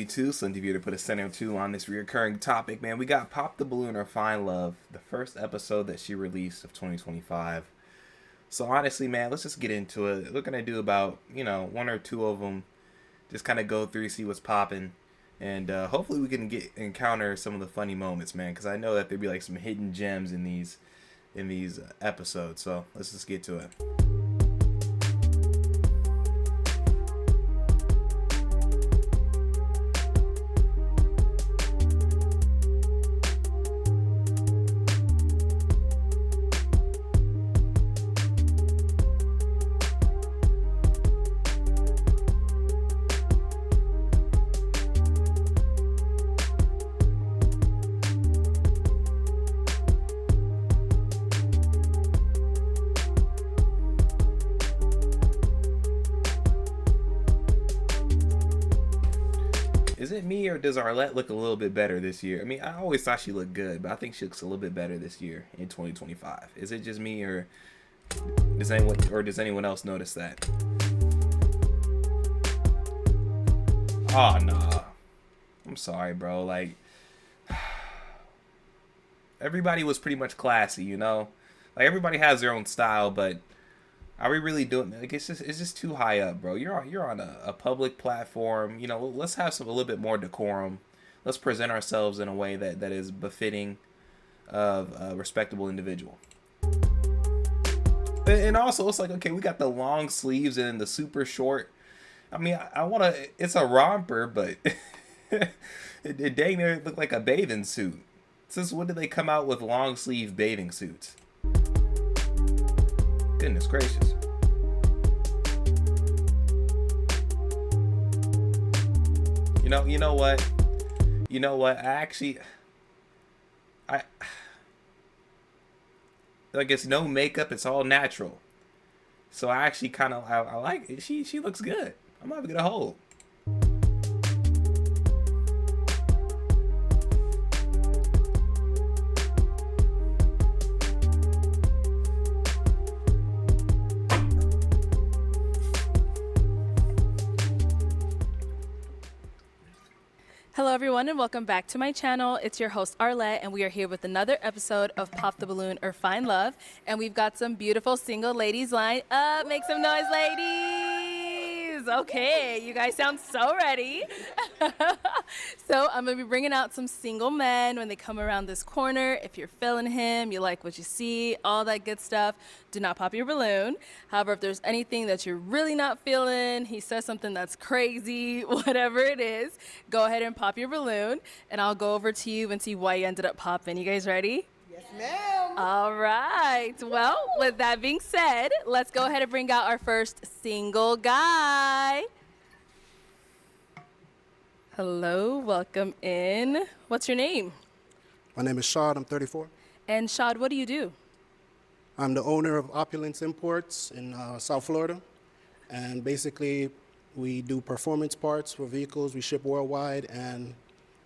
SlimTv2. SlimTv to put a center two on this recurring topic, man. We got Pop the Balloon or Find Love, the first episode that she released of 2025. So honestly, man, let's just get into it. We're going to do about, one or two of them. Just kind of go through, see what's popping. And hopefully we can encounter some of the funny moments, man. Because I know that there'd be like some hidden gems in these episodes. So let's just get to it. Is it me or does Arlette look a little bit better this year? I mean, I always thought she looked good, but I think she looks a little bit better this year in 2025. Is it just me or does anyone else notice that? Oh, nah. I'm sorry, bro. Like, everybody was pretty much classy, Like, everybody has their own style, but are we really doing? Like, it's just too high up, bro. You're on a public platform. Let's have a little bit more decorum. Let's present ourselves in a way that is befitting of a respectable individual. And also, it's like, okay, we got the long sleeves and the super short. I mean, I want to. It's a romper, but it dang near looked like a bathing suit. Since when did they come out with long sleeve bathing suits? Goodness gracious. You know what? I like, it's no makeup. It's all natural. So I actually kind of I like it. She looks good. I'm not gonna hold. Hello everyone and welcome back to my channel. It's your host Arlette and we are here with another episode of Pop the Balloon or Find Love, and we've got some beautiful single ladies lined up. Make some noise, ladies. Okay, you guys sound so ready. So I'm gonna be bringing out some single men when they come around this corner. If you're feeling him, you like what you see, all that good stuff, do not pop your balloon. However, if there's anything that you're really not feeling, he says something that's crazy, whatever it is, go ahead and pop your balloon, and I'll go over to you and see why you ended up popping. You guys ready? Yes, ma'am. All right. Well, with that being said, let's go ahead and bring out our first single guy. Hello, welcome in. What's your name? My name is Shad. I'm 34. And Shad, what do you do? I'm the owner of Opulence Imports in South Florida. And basically, we do performance parts for vehicles. We ship worldwide, and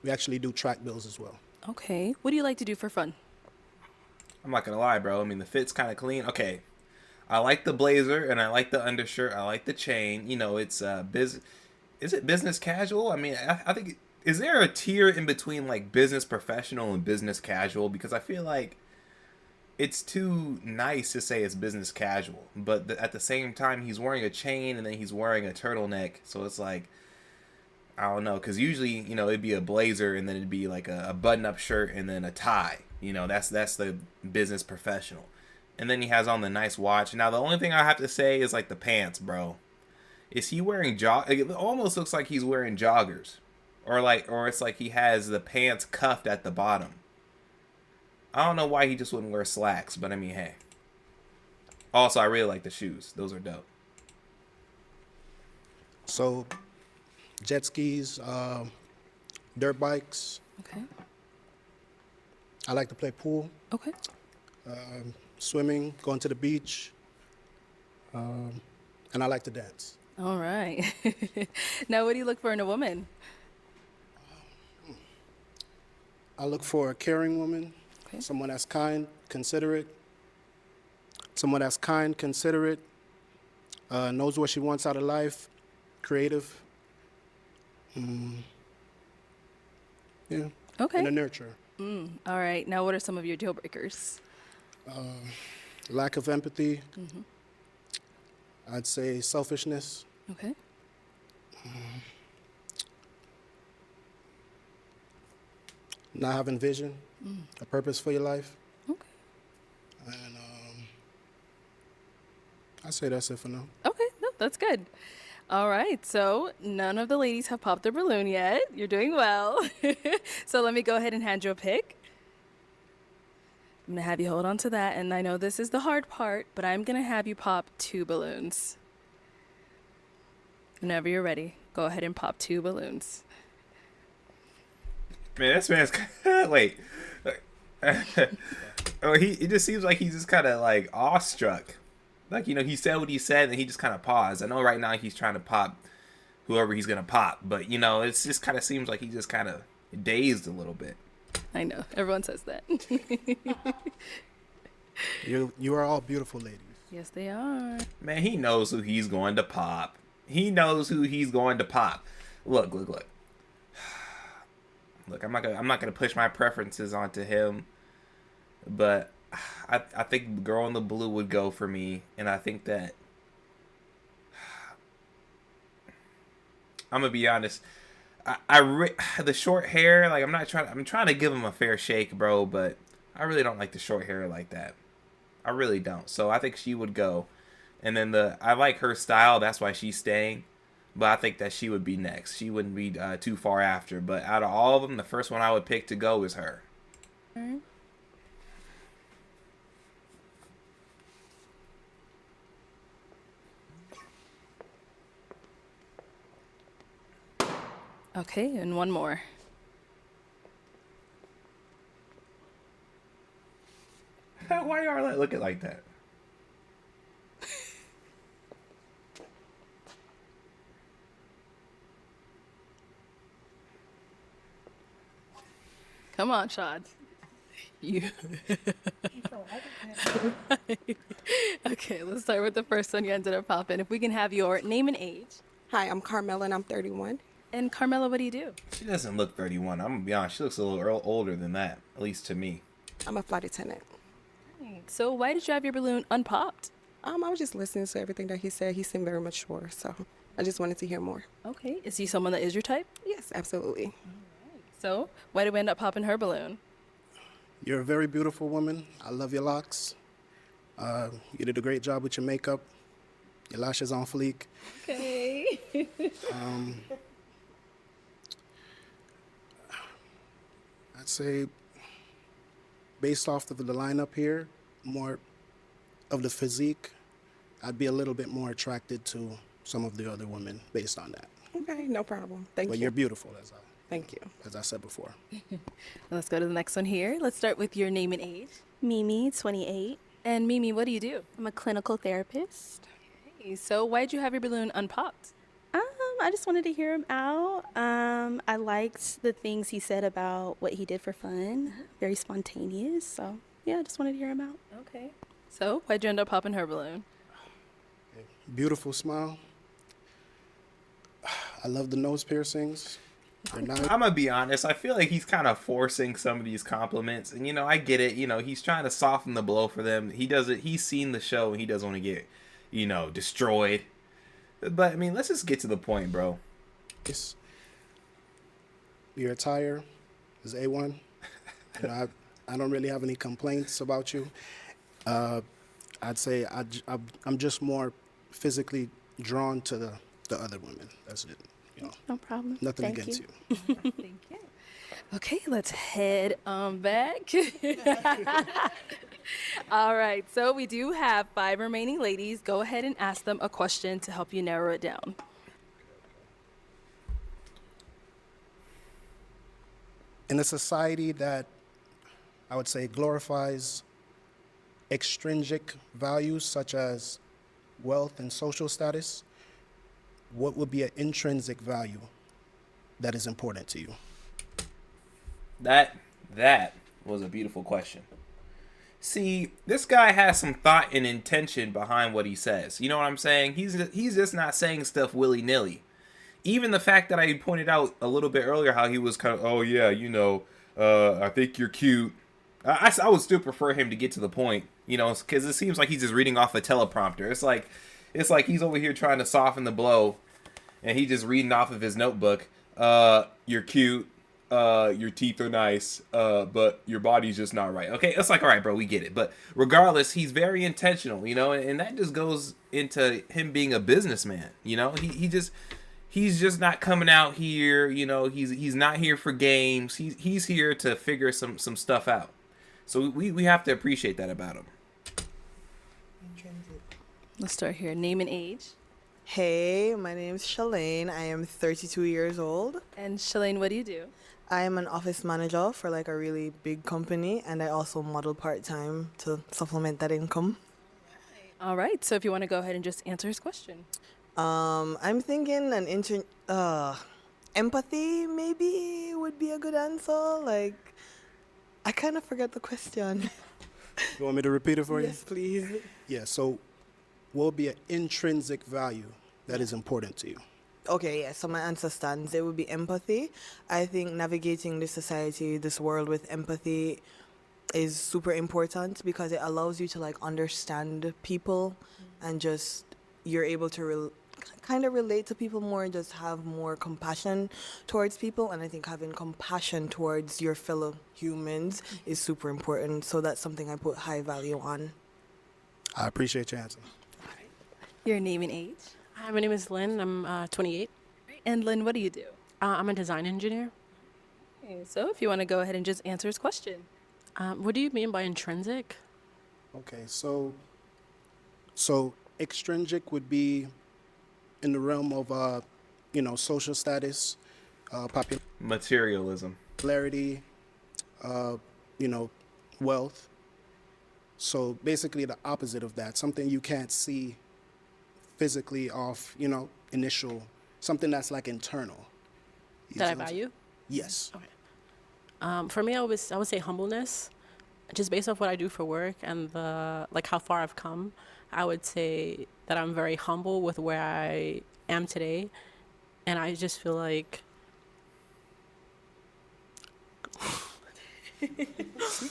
we actually do track builds as well. Okay. What do you like to do for fun? I'm not gonna lie, bro. I mean, the fit's kind of clean. Okay, I like the blazer and I like the undershirt. I like the chain. It's Is it business casual? I mean, I think, is there a tier in between like business professional and business casual? Because I feel like it's too nice to say it's business casual, but at the same time, he's wearing a chain and then he's wearing a turtleneck. So it's like, I don't know, because usually, it'd be a blazer and then it'd be like a button-up shirt and then a tie. That's the business professional. And then he has on the nice watch. Now, the only thing I have to say is like the pants, bro. Is he wearing it almost looks like he's wearing joggers. Or it's like he has the pants cuffed at the bottom. I don't know why he just wouldn't wear slacks, but I mean, hey. Also, I really like the shoes. Those are dope. So, jet skis, dirt bikes. Okay. I like to play pool, Okay. swimming, going to the beach, and I like to dance. All right. Now, what do you look for in a woman? I look for a caring woman, Okay. someone that's kind, considerate, knows what she wants out of life, creative. Yeah. Okay. And a nurturer. All right. Now, what are some of your deal breakers? Lack of empathy. I'd say selfishness. Okay. Not having vision, a purpose for your life. Okay. And I'd say that's it for now. Okay. No, that's good. All right. So none of the ladies have popped their balloon yet. You're doing well. So let me go ahead and hand you a pick. I'm going to have you hold on to that. And I know this is the hard part, but I'm going to have you pop 2 balloons. Whenever you're ready, go ahead and pop 2 balloons. Man, this man's wait. Oh, it just seems like he's just kind of like awestruck. Like, you know, he said what he said and he just kind of paused. I know right now he's trying to pop whoever he's going to pop, but, you know, it's just kind of seems like he just kind of dazed a little bit. I know. Everyone says that. You are all beautiful ladies. Yes, they are. Man, he knows who he's going to pop. He knows who he's going to pop. Look. Look, I'm not gonna push my preferences onto him, but I think the girl in the blue would go for me, and I think that I'm gonna be honest. The short hair, like I'm trying to give him a fair shake, bro, but I really don't like the short hair like that. I really don't. So I think she would go, and then I like her style. That's why she's staying. But I think that she would be next. She wouldn't be too far after. But out of all of them, the first one I would pick to go is her. Okay, and one more. Why are you looking like that? Come on, Shad. You. Okay, let's start with the first one you ended up popping. If we can have your name and age. Hi, I'm Carmela and I'm 31. And Carmela, what do you do? She doesn't look 31. I'm going to be honest. She looks a little older than that, at least to me. I'm a flight attendant. So why did you have your balloon unpopped? I was just listening to everything that he said. He seemed very mature, so I just wanted to hear more. Okay, is he someone that is your type? Yes, absolutely. So why did we end up popping her balloon? You're a very beautiful woman. I love your locks. You did a great job with your makeup. Your lashes on fleek. Okay. I'd say, based off of the lineup here, more of the physique, I'd be a little bit more attracted to some of the other women based on that. Okay, no problem. Thank But you. you're beautiful, Thank you. as I said before. Let's go to the next one here. Let's start with your name and age. Mimi, 28. And Mimi, what do you do? I'm a clinical therapist. Okay, so why did you have your balloon unpopped? I just wanted to hear him out. I liked the things he said about what he did for fun. Very spontaneous. So, yeah, I just wanted to hear him out. Okay. So why'd you end up popping her balloon? Beautiful smile. I love the nose piercings. They're nice. I'm gonna be honest. I feel like he's kind of forcing some of these compliments, and you know, I get it. You know, he's trying to soften the blow for them. He doesn't. He's seen the show, and he doesn't want to get, you know, destroyed. But I mean, let's just get to the point, bro. Yes. Your attire is A1. You know, I don't really have any complaints about you. I'd say I'm just more physically drawn to the other women. That's it. You know, No problem. nothing Thank against you. you. Thank you. Okay, let's head on back. All right, so we do have 5 remaining ladies. Go ahead and ask them a question to help you narrow it down. In a society that I would say glorifies extrinsic values such as wealth and social status, what would be an intrinsic value that is important to you? That was a beautiful question. See, this guy has some thought and intention behind what he says. You know what I'm saying? He's just not saying stuff willy-nilly. Even the fact that I pointed out a little bit earlier how he was kind of, oh yeah, I think you're cute. I would still prefer him to get to the point, because it seems like he's just reading off a teleprompter. It's like he's over here trying to soften the blow, and he's just reading off of his notebook. You're cute. Your teeth are nice, but your body's just not right. Okay, it's like, all right, bro, we get it. But regardless, he's very intentional, and that just goes into him being a businessman. He's just not coming out here. He's not here for games. He's here to figure some stuff out. So we have to appreciate that about him. Let's start here. Name and age. Hey, my name is Shalane. I am 32 years old. And Shalane, what do you do? I am an office manager for like a really big company, and I also model part-time to supplement that income. All right. So if you want to go ahead and just answer his question. I'm thinking empathy maybe would be a good answer. Like, I kind of forgot the question. You want me to repeat it for you? Yes, please. Yeah, so what would be an intrinsic value that is important to you? Okay, yeah, so my answer stands. It would be empathy. I think navigating this society, this world with empathy is super important because it allows you to like understand people and just you're able to kind of relate to people more, just have more compassion towards people. And I think having compassion towards your fellow humans is super important. So that's something I put high value on. I appreciate your answer. Your name and age. Hi, my name is Lynn. I'm 28. And Lynn, what do you do? I'm a design engineer. Okay, so if you want to go ahead and just answer his question. What do you mean by intrinsic? Okay, so extrinsic would be in the realm of, social status, Materialism. popularity, wealth. So basically the opposite of that, something you can't see physically off, initial, something that's like internal. You That I see what I'm saying? value? Yes. Okay. For me, I would say humbleness, just based off what I do for work and how far I've come. I would say that I'm very humble with where I am today, and I just feel like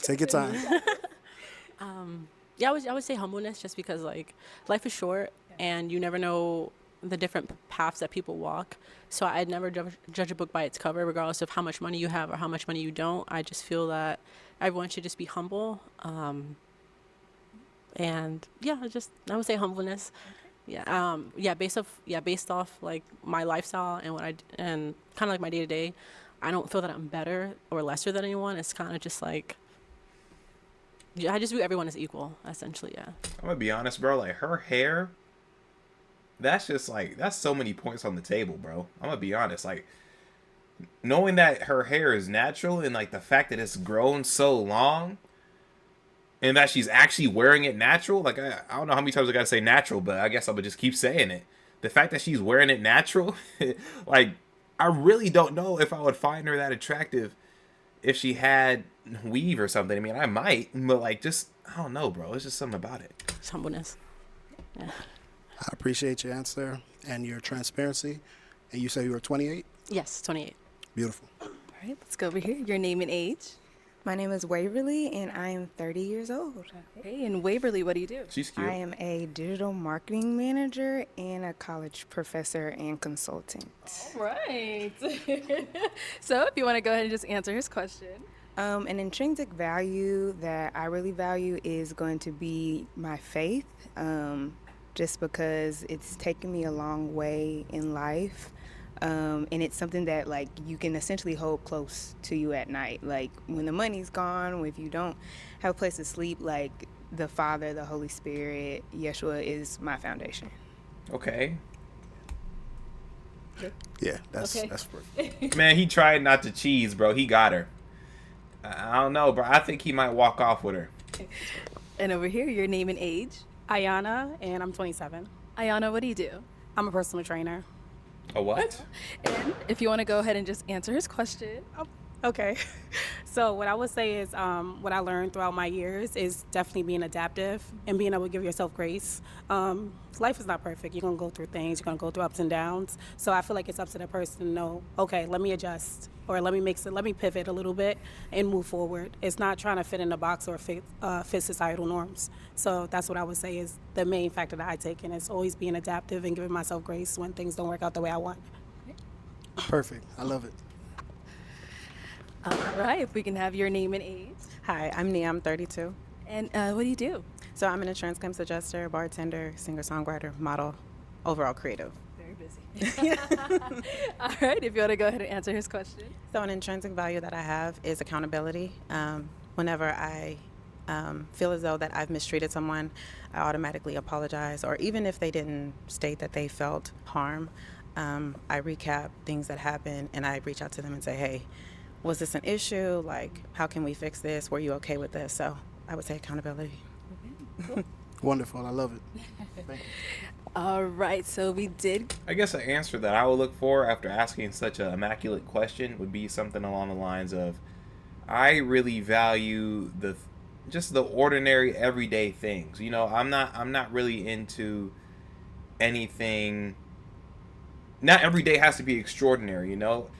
Take your time. yeah, I would say humbleness, just because like life is short and you never know the different paths that people walk. So I'd never judge a book by its cover, regardless of how much money you have or how much money you don't. I just feel that everyone should just be humble. And yeah, I would say humbleness. Yeah. Based off like my lifestyle and and kind of like my day to day, I don't feel that I'm better or lesser than anyone. It's kind of just like, I just view everyone as equal, essentially. Yeah. I'm gonna be honest, bro. Like her hair, that's so many points on the table, bro. I'm gonna be honest. Like, knowing that her hair is natural and like the fact that it's grown so long and that she's actually wearing it natural. Like, I don't know how many times I gotta say natural, but I guess I'm gonna just keep saying it. The fact that she's wearing it natural, like, I really don't know if I would find her that attractive if she had weave or something. I mean, I might, but like, just, I don't know, bro. It's just something about it. It's humbleness. Yeah. I appreciate your answer and your transparency. And you say you were 28? Yes, 28. Beautiful. All right, let's go over here. Your name and age. My name is Waverly, and I am 30 years old. Okay, and Waverly, what do you do? She's cute. I am a digital marketing manager and a college professor and consultant. All right. So if you want to go ahead and just answer his question. An intrinsic value that I really value is going to be my faith, just because it's taken me a long way in life. And it's something that like you can essentially hold close to you at night. Like when the money's gone, if you don't have a place to sleep, like the Father, the Holy Spirit, Yeshua is my foundation. Okay. Yeah, that's Okay. perfect. Man, he tried not to cheese, bro. He got her. I don't know, bro. I think he might walk off with her. And over here, your name and age. Ayana, and I'm 27. Ayana, what do you do? I'm a personal trainer. A what? And if you want to go ahead and just answer his question. Okay. So what I would say is what I learned throughout my years is definitely being adaptive and being able to give yourself grace. Life is not perfect. You're going to go through things. You're going to go through ups and downs. So I feel like it's up to the person to know, okay, let me adjust or let me pivot a little bit and move forward. It's not trying to fit in a box or fit societal norms. So that's what I would say is the main factor that I take in is always being adaptive and giving myself grace when things don't work out the way I want. Perfect. I love it. All right, if we can have your name and age. Hi, I'm Nia. I'm 32. And what do you do? So I'm an insurance claims adjuster, bartender, singer-songwriter, model, overall creative. Very busy. All right, if you want to go ahead and answer his question. So an intrinsic value that I have is accountability. Whenever I feel as though that I've mistreated someone, I automatically apologize. Or even if they didn't state that they felt harm, I recap things that happened and I reach out to them and say, hey, was this an issue? Like, how can we fix this? Were you okay with this? So I would say accountability. Wonderful. I love it. Thank you. All right, so we did. I guess an answer that I would look for after asking such an immaculate question would be something along the lines of, I really value just the ordinary everyday things. You know, I'm not really into anything. Not every day has to be extraordinary, you know.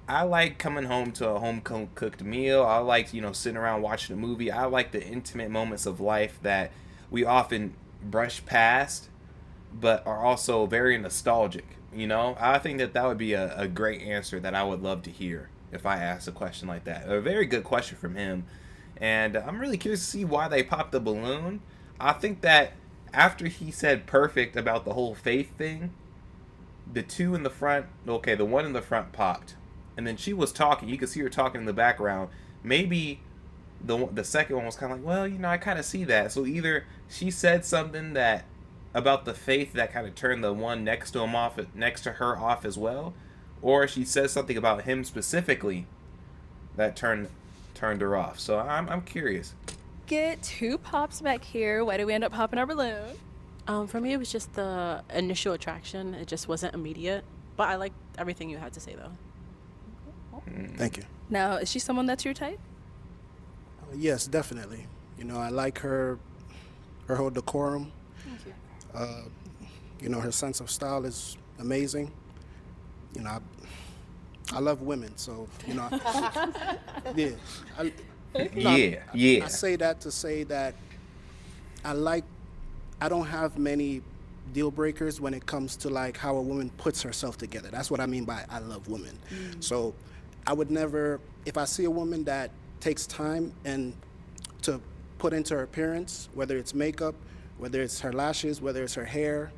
I like coming home to a home cooked meal. I like, sitting around watching a movie. I like the intimate moments of life that we often brush past, but are also very nostalgic. You know, I think that would be a great answer that I would love to hear if I asked a question like that. A very good question from him. And I'm really curious to see why they popped the balloon. I think that after he said perfect about the whole faith thing, the two in the front, okay, the one in the front popped. And then she was talking. You could see her talking in the background. Maybe the second one was kind of like, well, I kind of see that. So either she said something that about the faith that kind of turned the one next to her off as well, or she says something about him specifically that turned her off. So I'm curious. Get 2 pops back here. Why did we end up popping our balloon? For me, it was just the initial attraction. It just wasn't immediate. But I liked everything you had to say, though. Thank you. Now, is she someone that's your type? Yes, definitely. I like her whole decorum. Thank you. Her sense of style is amazing. I love women, so yeah. I say that to say that I don't have many deal breakers when it comes to like how a woman puts herself together. That's what I mean by I love women. So I would never, if I see a woman that takes time and to put into her appearance, whether it's makeup, whether it's her lashes, whether it's her hair,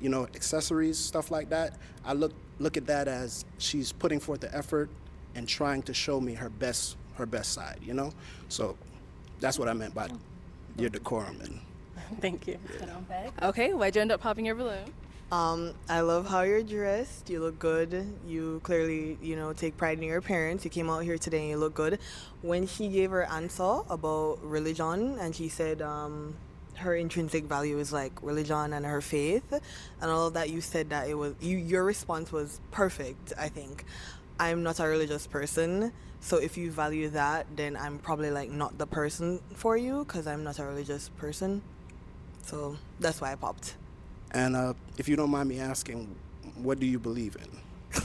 accessories, stuff like that, I look at that as she's putting forth the effort and trying to show me her best side, So that's what I meant by your decorum. And Thank you. Okay, why'd you end up popping your balloon? I love how you're dressed. You look good. You clearly, take pride in your appearance. You came out here today and you look good. When she gave her answer about religion and she said her intrinsic value is like religion and her faith and all of that, you said that it was your response was perfect, I think. I'm not a religious person, so if you value that, then I'm probably like not the person for you because I'm not a religious person. So that's why I popped. And if you don't mind me asking, what do you believe in?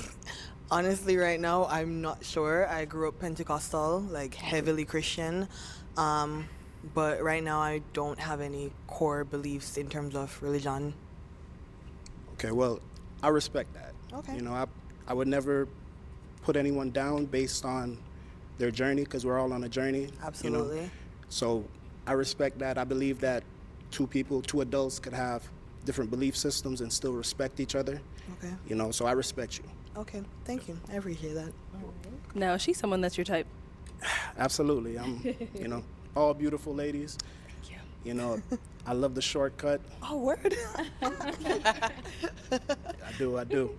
Honestly, right now, I'm not sure. I grew up Pentecostal, like heavily Christian. But right now, I don't have any core beliefs in terms of religion. Okay, well, I respect that. Okay. I would never put anyone down based on their journey because we're all on a journey. Absolutely. So I respect that. I believe that two adults could have different belief systems and still respect each other. Okay. So I respect you. Okay, thank you. I appreciate that. Now, is she someone that's your type? Absolutely. I'm, all beautiful ladies. Thank you. I love the shortcut. Oh, word. I do.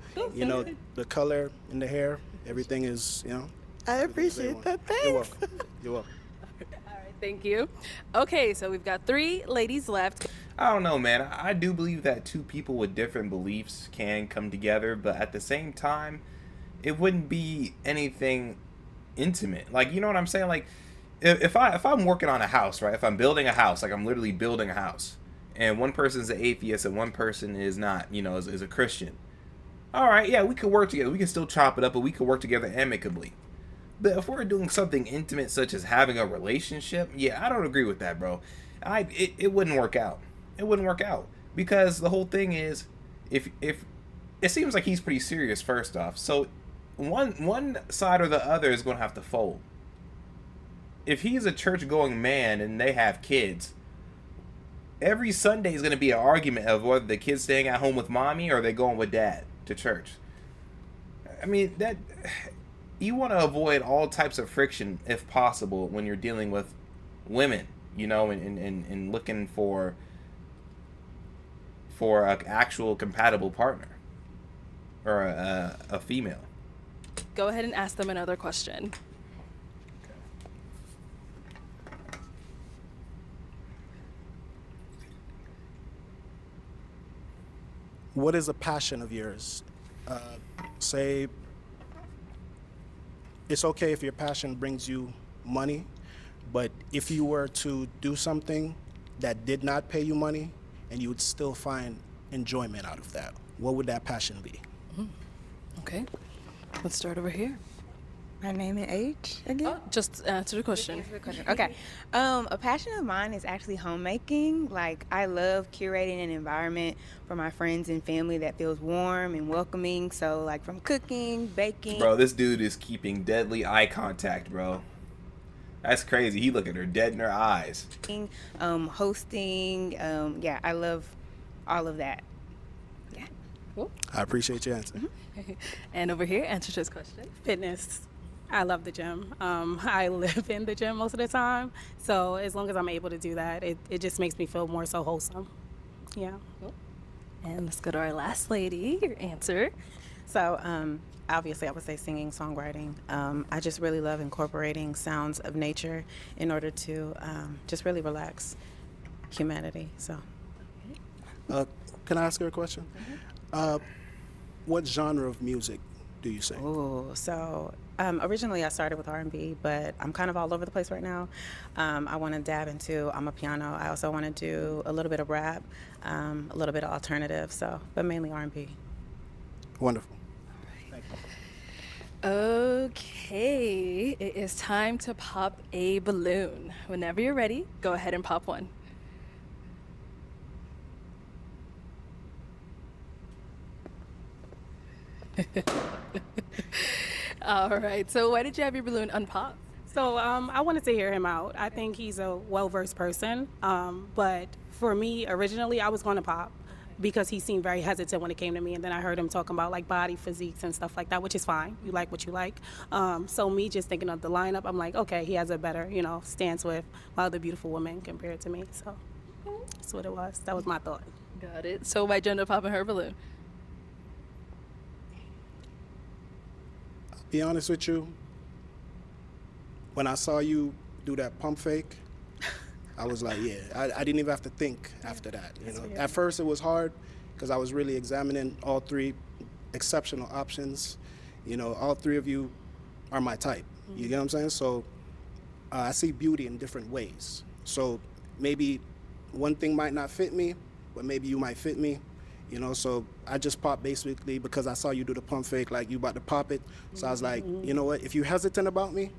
The color in the hair, everything is, I appreciate that. Thanks. You're welcome. You're welcome. All right, thank you. Okay, so we've got 3 ladies left. I don't know, man. I do believe that two people with different beliefs can come together, but at the same time, it wouldn't be anything intimate. Like, you know what I'm saying? Like, if I'm working on a house, right? If I'm building a house, like I'm literally building a house, and one person's an atheist and one person is not, you know, is a Christian. All right, yeah, we could work together. We can still chop it up, but we could work together amicably. But if we're doing something intimate, such as having a relationship, yeah, I don't agree with that, bro. It wouldn't work out. It wouldn't work out because the whole thing is, if it seems like he's pretty serious. First off, so one side or the other is going to have to fold. If he's a church-going man and they have kids, every Sunday is going to be an argument of whether the kid's staying at home with mommy or they're going with dad to church. I mean, that you want to avoid all types of friction if possible when you're dealing with women, you know, and looking for an actual compatible partner or a female. Go ahead and ask them another question. What is a passion of yours? Say, it's okay if your passion brings you money, but if you were to do something that did not pay you money and you would still find enjoyment out of that, what would that passion be? Okay, let's start over here. My name and age again? Oh, just answer the question. Okay. A passion of mine is actually homemaking. Like, I love curating an environment for my friends and family that feels warm and welcoming. So, like, from cooking, baking. Bro, this dude is keeping deadly eye contact, bro. That's crazy. He look at her dead in her eyes. Hosting. Yeah, I love all of that. Yeah. Cool. I appreciate your answer. And over here, answer this question. Fitness. I love the gym. I live in the gym most of the time. So as long as I'm able to do that, it just makes me feel more so wholesome. Yeah. Cool. And let's go to our last lady, your answer. So obviously I would say singing, songwriting. I just really love incorporating sounds of nature in order to just really relax humanity. So. Can I ask her a question? What genre of music do you sing? Oh, so originally I started with R&B, but I'm kind of all over the place right now. I want to dab into, I'm a piano. I also want to do a little bit of rap, a little bit of alternative, so, but mainly R&B. Wonderful. Okay, it is time to pop a balloon. Whenever you're ready, go ahead and pop one. All right, so why did you have your balloon unpop? So I wanted to hear him out. I think he's a well-versed person. But for me, originally, I was going to pop because he seemed very hesitant when it came to me. And then I heard him talking about like body physiques and stuff like that, which is fine. You like what you like. So me just thinking of the lineup, I'm like, okay, he has a better, you know, stance with my other beautiful woman compared to me. So that's what it was. That was my thought. Got it. So why'd you end up popping her balloon? Be honest with you, when I saw you do that pump fake, I was like, yeah, I didn't even have to think after that. You know, at first it was hard because I was really examining all three exceptional options. You know, all three of you are my type. You get what I'm saying? So I see beauty in different ways. So maybe one thing might not fit me, but maybe you might fit me. You know, so I just popped basically because I saw you do the pump fake, like you about to pop it. So I was like, you know what? If you're hesitant about me,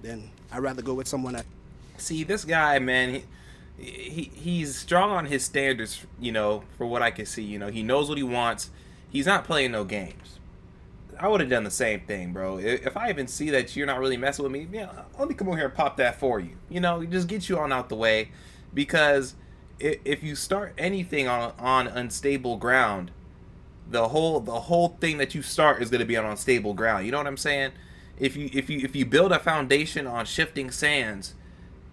then I'd rather go with someone that. See, this guy, man, he's strong on his standards, you know, for what I can see. You know, he knows what he wants. He's not playing no games. I would have done the same thing, bro. If I even see that you're not really messing with me, yeah, let me come over here and pop that for you. You know, just get you on out the way, because if you start anything on unstable ground, the whole thing that you start is going to be on unstable ground. You know what I'm saying? If you build a foundation on shifting sands,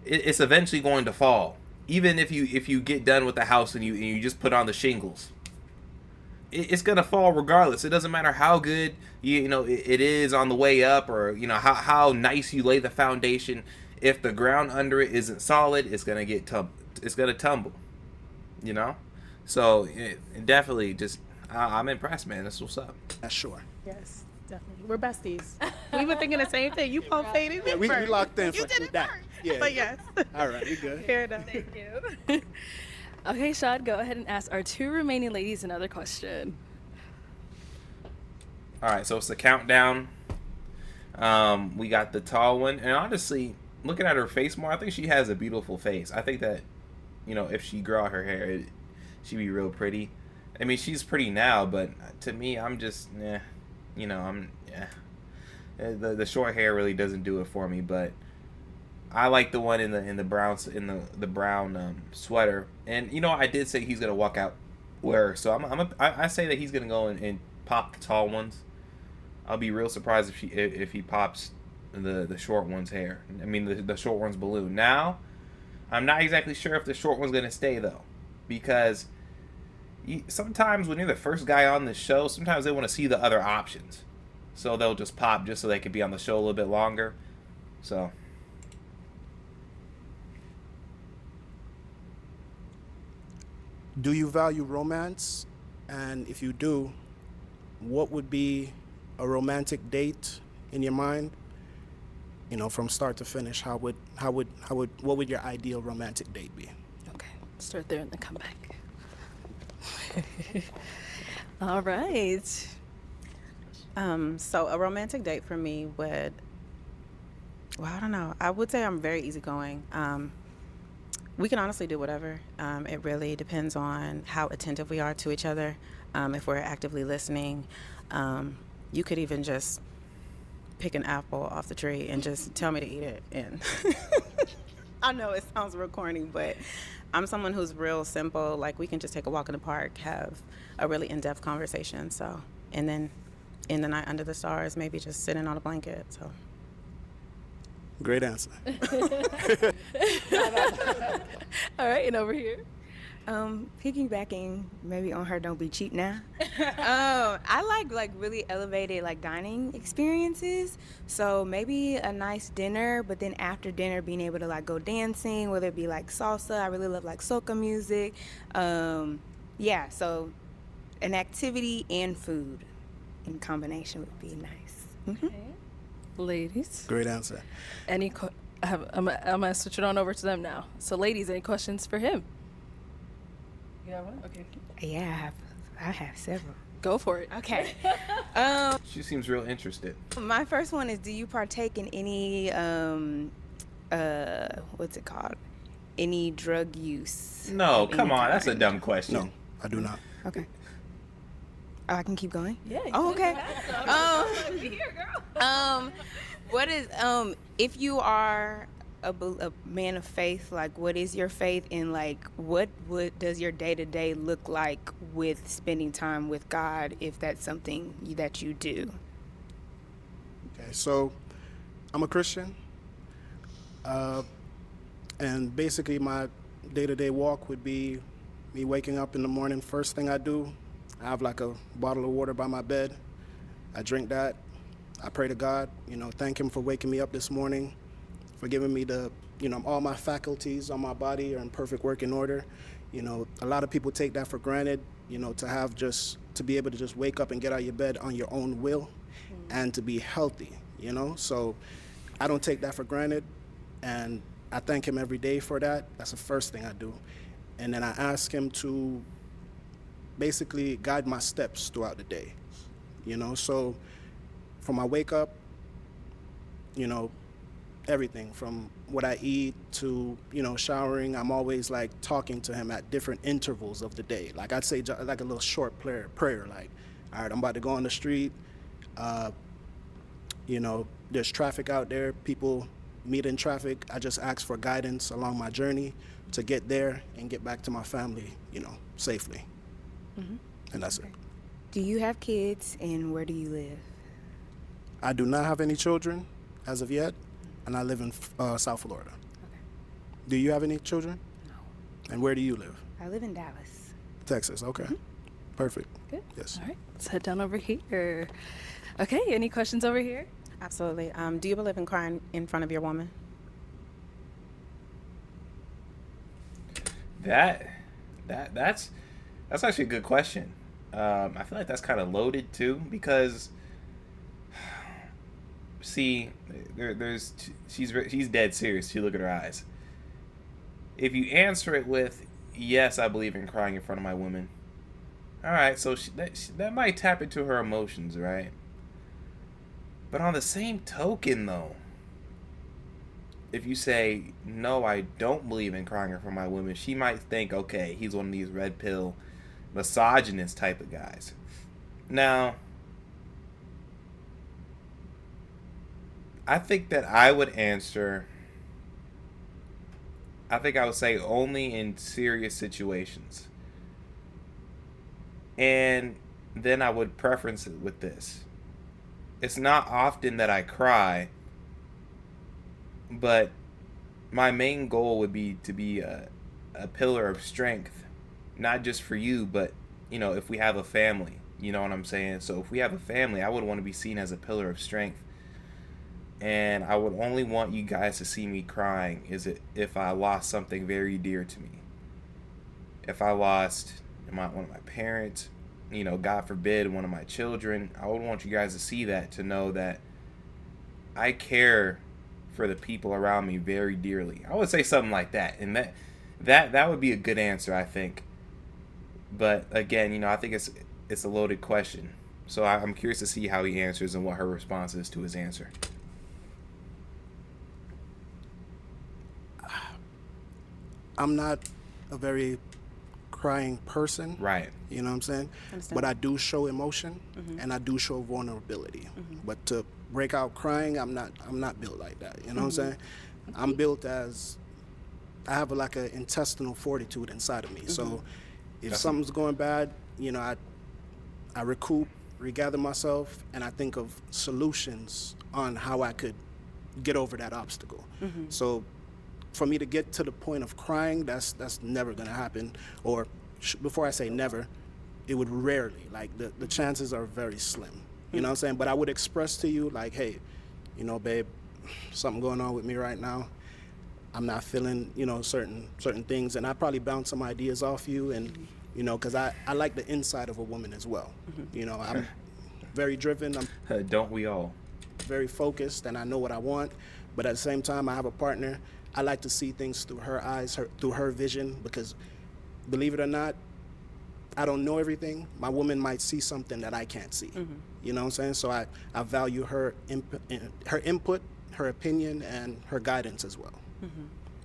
it's eventually going to fall. Even if you get done with the house and you just put on the shingles, it's gonna fall regardless. It doesn't matter how good you know it is on the way up, or you know how nice you lay the foundation. If the ground under it isn't solid, it's gonna it's gonna tumble. You know, so it definitely just I'm impressed, man. That's what's up. Sure. Yes, definitely. We're besties. We were thinking the same thing. You pump faded me We first. locked in You for did it that. first. Yeah. But yes. All right, we good. Fair enough. Thank you. Okay, Shad, go ahead and ask our 2 remaining ladies another question. All right, so it's the countdown. We got the tall one, and honestly, looking at her face more, I think she has a beautiful face. I think that, if she grow out her hair, she'd be real pretty. I mean, she's pretty now, but to me, I'm just, The short hair really doesn't do it for me, but I like the one in the brown sweater, and I did say he's gonna walk out with her, so I say that he's gonna go and pop the tall ones. I'll be real surprised if he pops the short one's hair. I mean the short one's balloon. Now, I'm not exactly sure if the short one's gonna stay though, because sometimes when you're the first guy on the show, sometimes they want to see the other options, so they'll just pop just so they can be on the show a little bit longer. So. Do you value romance? And if you do, what would be a romantic date in your mind? From start to finish, what would your ideal romantic date be? Okay, start there and then come back. All right. So a romantic date for me would, I don't know. I would say I'm very easygoing. We can honestly do whatever. It really depends on how attentive we are to each other. If we're actively listening, you could even just pick an apple off the tree and just tell me to eat it. And I know it sounds real corny, but I'm someone who's real simple. Like, we can just take a walk in the park, have a really in-depth conversation. So, and then in the night under the stars, maybe just sitting on a blanket. So. Great answer. All right, and over here. Piggybacking maybe on her Don't Be Cheap Now. I like really elevated dining experiences. So maybe a nice dinner, but then after dinner being able to go dancing, whether it be salsa. I really love soca music. Yeah, so an activity and food in combination would be nice. Mm-hmm. Okay. Ladies. Great answer. I'm gonna switch it on over to them now. So ladies, any questions for him? You have one? Okay. Yeah, I have several. Go for it. Okay. She seems real interested. My first one is, do you partake in any what's it called? Any drug use? No, of come any on, that's a kind? dumb question. No, I do not. Okay. Oh, I can keep going? Yeah. Oh, okay. Be here, girl. What is if you are a man of faith, what is your faith, and what does your day-to-day look like with spending time with God, if that's something that you do? Okay, so I'm a Christian, and basically my day-to-day walk would be me waking up in the morning. First thing I do, I have a bottle of water by my bed. I drink that. I pray to God, thank him for waking me up this morning, for giving me all my faculties on my body are in perfect working order. A lot of people take that for granted, to be able to just wake up and get out of your bed on your own will and to be healthy, So I don't take that for granted, and I thank him every day for that. That's the first thing I do. And then I ask him to basically guide my steps throughout the day, So from my wake up, everything from what I eat to, showering, I'm always talking to him at different intervals of the day. I'd say a little short prayer, all right, I'm about to go on the street. There's traffic out there, people meet in traffic. I just ask for guidance along my journey to get there and get back to my family, safely. Mm-hmm. And that's it. Do you have kids, and where do you live? I do not have any children as of yet, and I live in South Florida. Okay. Do you have any children? No. And where do you live? I live in Dallas. Texas, okay. Mm-hmm. Perfect. Good. Yes. All right, let's head down over here. Okay, any questions over here? Absolutely. Do you believe in crying in front of your woman? That's actually a good question. I feel like that's kind of loaded too, because See, she's dead serious. You look at her eyes. If you answer it with, yes, I believe in crying in front of my women. All right, so that might tap into her emotions, right? But on the same token, though, if you say, no, I don't believe in crying in front of my women, she might think, okay, he's one of these red pill, misogynist type of guys. Now, I think that I would answer, I think I would say only in serious situations. And then I would preference it with this. It's not often that I cry, but my main goal would be to be a pillar of strength, not just for you, but, you know, if we have a family, you know what I'm saying? So if we have a family, I would want to be seen as a pillar of strength. And I would only want you guys to see me crying if I lost something very dear to me. If I lost one of my parents, you know, God forbid, one of my children, I would want you guys to see that, to know that I care for the people around me very dearly. I would say something like that, and that would be a good answer, I think. But again, you know, I think it's a loaded question, so I'm curious to see how he answers and what her response is to his answer. I'm not a very crying person. Right. You know what I'm saying? Understand. But I do show emotion and I do show vulnerability. But to break out crying, I'm not built like that. You know what I'm saying? I'm built as, I have like an intestinal fortitude inside of me. So if something's going bad, you know, I recoup, regather myself, and I think of solutions on how I could get over that obstacle. So for me to get to the point of crying, that's never gonna happen. Or before I say never, it would rarely, like the chances are very slim. You know what I'm saying? But I would express to you like, hey, you know, babe, something going on with me right now. I'm not feeling, you know, certain things, and I probably bounce some ideas off you, and you know, because I like the inside of a woman as well. You know, I'm very driven. I'm Don't we all? very focused, and I know what I want. But at the same time, I have a partner. I like to see things through her eyes, through her vision, because believe it or not, I don't know everything. My woman might see something that I can't see. You know what I'm saying? So I value her input, her opinion, and her guidance as well.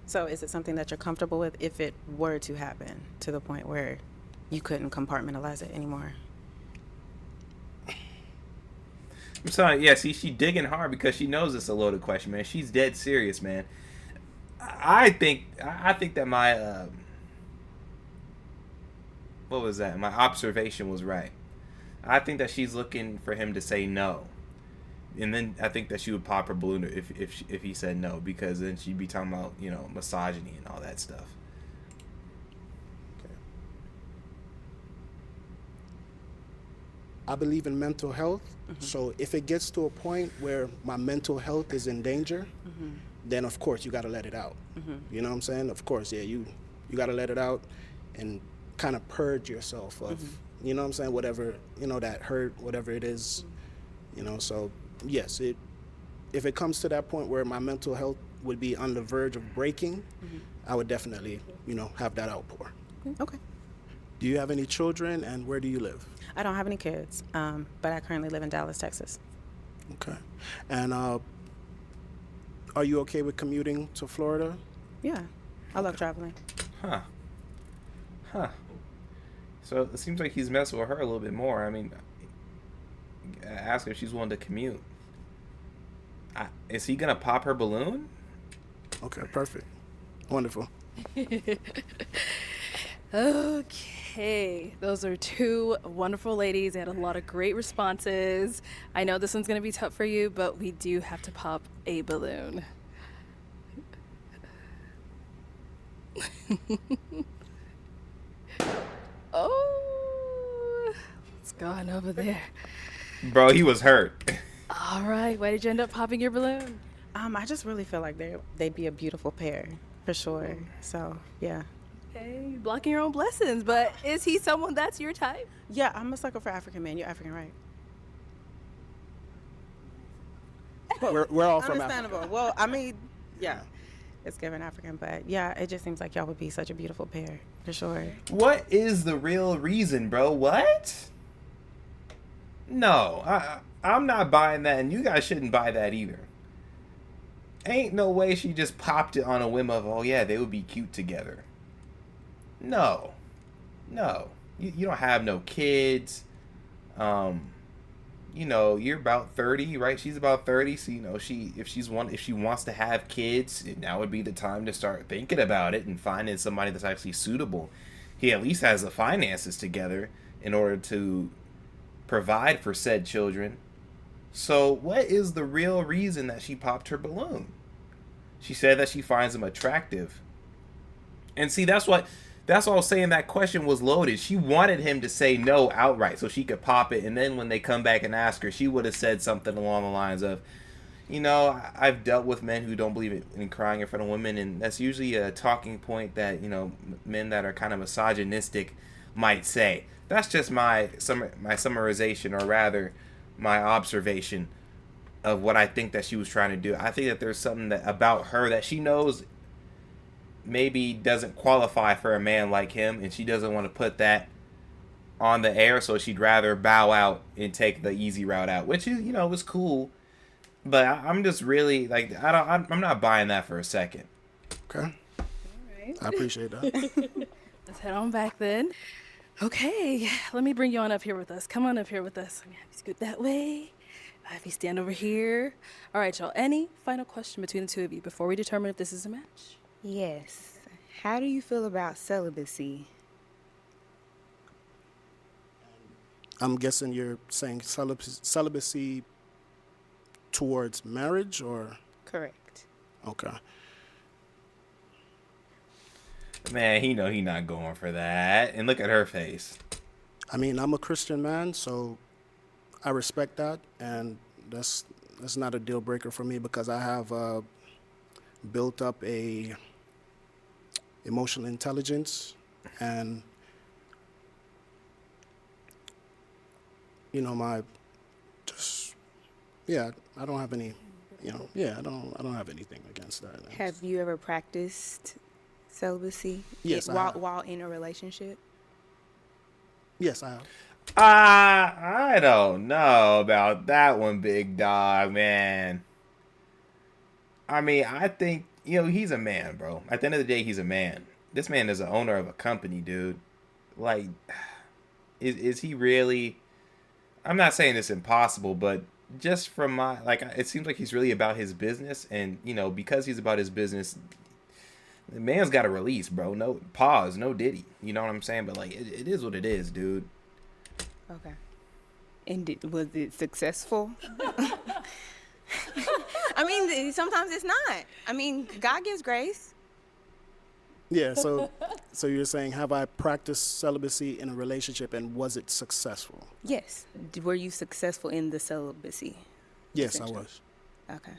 So is it something that you're comfortable with if it were to happen to the point where you couldn't compartmentalize it anymore? I'm sorry. Yeah, see, she digging hard because she knows it's a loaded question, man. She's dead serious, man. I think that my what was that? My observation was right. I think that she's looking for him to say no, and then I think that she would pop her balloon if he said no, because then she'd be talking about, you know, misogyny and all that stuff. Okay. I believe in mental health. So if it gets to a point where my mental health is in danger, then of course you got to let it out. You know what I'm saying? Of course, yeah, you got to let it out and kind of purge yourself of, you know what I'm saying, whatever, you know, that hurt, whatever it is, you know. So yes, if it comes to that point where my mental health would be on the verge of breaking, I would definitely, you know, have that outpour. Okay. Do you have any children, and where do you live? I don't have any kids, but I currently live in Dallas, Texas. Okay. And are you okay with commuting to Florida? Yeah, I love traveling. Huh. So it seems like he's messing with her a little bit more. I mean, ask her if she's willing to commute. Is he gonna pop her balloon? Okay, perfect. Wonderful. Okay, those are two wonderful ladies. They had a lot of great responses. I know this one's going to be tough for you, but we do have to pop a balloon. Oh, it's gone over there. Bro, he was hurt. All right, why did you end up popping your balloon? I just really feel like they'd be a beautiful pair, for sure. So, yeah. Okay, you're blocking your own blessings, but is he someone that's your type? Yeah, I'm a sucker for African men. You're African, right? We're all from Africa. Understandable. Well, I mean, yeah, it's given African, but yeah, it just seems like y'all would be such a beautiful pair for sure. What is the real reason, bro? What? No, I'm not buying that, and you guys shouldn't buy that either. Ain't no way she just popped it on a whim of, oh yeah, they would be cute together. No. No. You don't have no kids. You know, you're about 30, right? She's about 30, so you know, if she wants to have kids, now would be the time to start thinking about it and finding somebody that's actually suitable. He at least has the finances together in order to provide for said children. So what is the real reason that she popped her balloon? She said that she finds him attractive. And see, that's what I was saying, that question was loaded. She wanted him to say no outright so she could pop it, and then when they come back and ask her, she would have said something along the lines of, you know, I've dealt with men who don't believe in crying in front of women, and that's usually a talking point that, you know, men that are kind of misogynistic might say. That's just my summarization, or rather my observation of what I think that she was trying to do. I think that there's something that about her that she knows maybe doesn't qualify for a man like him, and she doesn't want to put that on the air, so she'd rather bow out and take the easy route out, which is, you know, was cool. But I'm just really like, I'm not buying that for a second. Okay. All right. I appreciate that. Let's head on back then. Okay, let me bring you on up here with us. Come on up here with us. I'm gonna have you scoot that way. I have you stand over here. All right, y'all. Any final question between the two of you before we determine if this is a match? Yes. How do you feel about celibacy? I'm guessing you're saying celibacy towards marriage, or? Correct. Okay. Man, he know he not going for that. And look at her face. I mean, I'm a Christian man, so I respect that, and that's not a deal breaker for me, because I have built up a emotional intelligence, and you know, I don't have any, you know, I don't have anything against that. Have you ever practiced celibacy? Yes, I have. While in a relationship? Yes, I have. I don't know about that one, big dog, man. I mean, I think, you know, he's a man, bro. At the end of the day, he's a man. This man is the owner of a company, dude. Like, is he really... I'm not saying it's impossible, but just from my... Like, it seems like he's really about his business. And, you know, because he's about his business, the man's got to release, bro. No, pause, no diddy. You know what I'm saying? But, like, it is what it is, dude. Okay. And was it successful? I mean, sometimes it's not. I mean, God gives grace. Yeah, so you're saying, have I practiced celibacy in a relationship, and was it successful? Yes. Were you successful in the celibacy? Yes, I was. Okay.